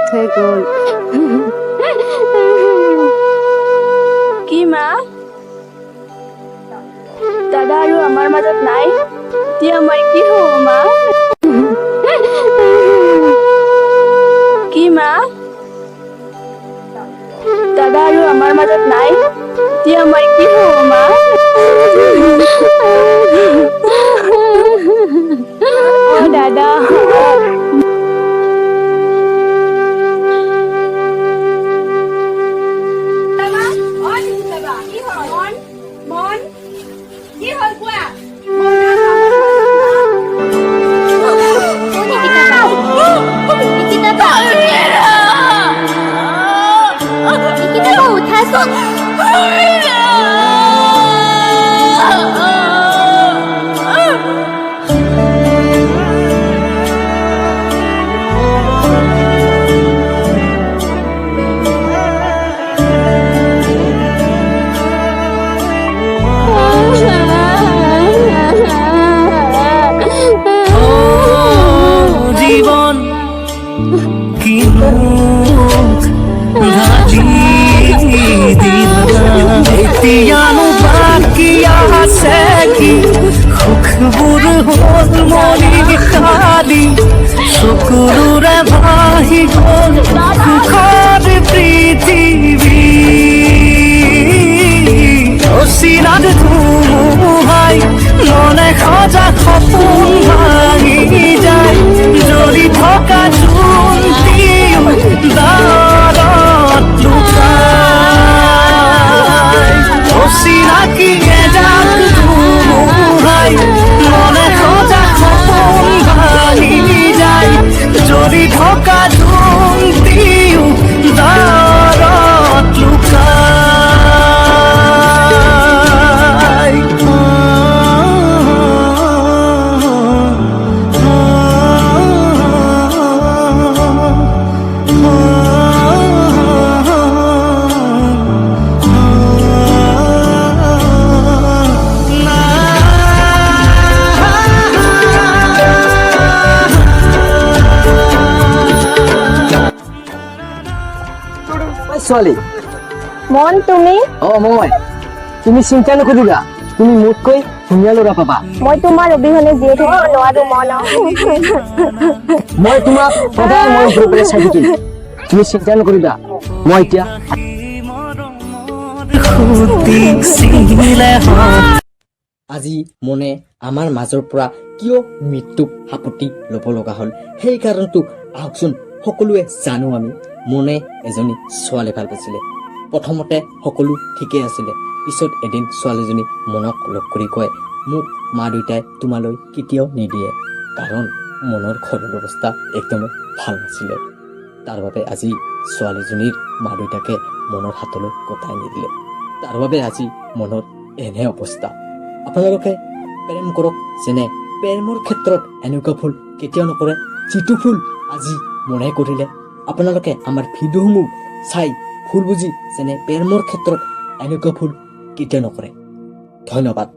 থৈ গ'ল। কি মা দাদা আৰু আমাৰ মাজত নাই এতিয়া আমাৰ কি হ'ব মা কি মা দাদা আৰু আমাৰ মাজত নাই এতিয়া আমাৰ কি হ'ব মা অ দাদা জীবন কি মুখ ভাজি দিলানো বাকি আছে কি সুখবোৰ হ'ল মলি খালি চকুৰে ভাহি গ'ল সুখৰ পৃথিৱী অচিনাত ধুমুহাই মনে সজা সপোন ভাঙি যায় জ্বলি থকা জোনটিও দাঁড়ত লুকাই অচিনাকি এজাক ধুমুহাই মনে সজা সপোন ভাঙি যায় জ্বলি থকা জোনটিও দাঁড়ত লুকাই ছোৱালী মন তুমি অ মই তুমি চিন্তা নকৰিবা তুমি মোতকৈ ধুনীয়া ল'ৰা পাবা মই তোমাৰ অবিহনে জীয়াই থাকিব নোৱাৰো মন মই তোমাক সদায় মৰম কৰি পেলাই চাই থাকিম তুমি চিন্তা নকৰিবা মই এতিয়া আজি মনে আমাৰ মাজৰ পৰা কিয় মৃত্যুক সাপতি ল'ব লগা হ'ল সেই কাৰণটো আহকচোন সকলোৱে জানো আমি মনে এজনী ছোৱালী ভাল পাইছিলে প্ৰথমতে সকলো ঠিকেই আছিলে পিছত এদিন ছোৱালীজনী মনক লগ কৰি কয় মোক মা দেউতাই তোমালৈ কেতিয়াও নিদিয়ে কাৰণ মনৰ ঘৰৰ অৱস্থা একদমেই ভাল নাছিলে তাৰ বাবে আজি ছোৱালীজনীৰ মা দেউতাকে মনৰ হাতলৈ গতাই নিদিলে তাৰ বাবে আজি মনৰ এনে অৱস্থা আপোনালোকে প্ৰেম কৰক যেনে প্ৰেমৰ ক্ষেত্ৰত এনেকুৱা ভুল কেতিয়াও নকৰে যিটো ভুল আজি মনে কৰিলে আপোনালোকে আমাৰ ভিডিঅ'সমূহ চাই ভুল বুজি যেনে প্ৰেমৰ ক্ষেত্ৰত এনেকুৱা ভুল কেতিয়াও নকৰে ধন্যবাদ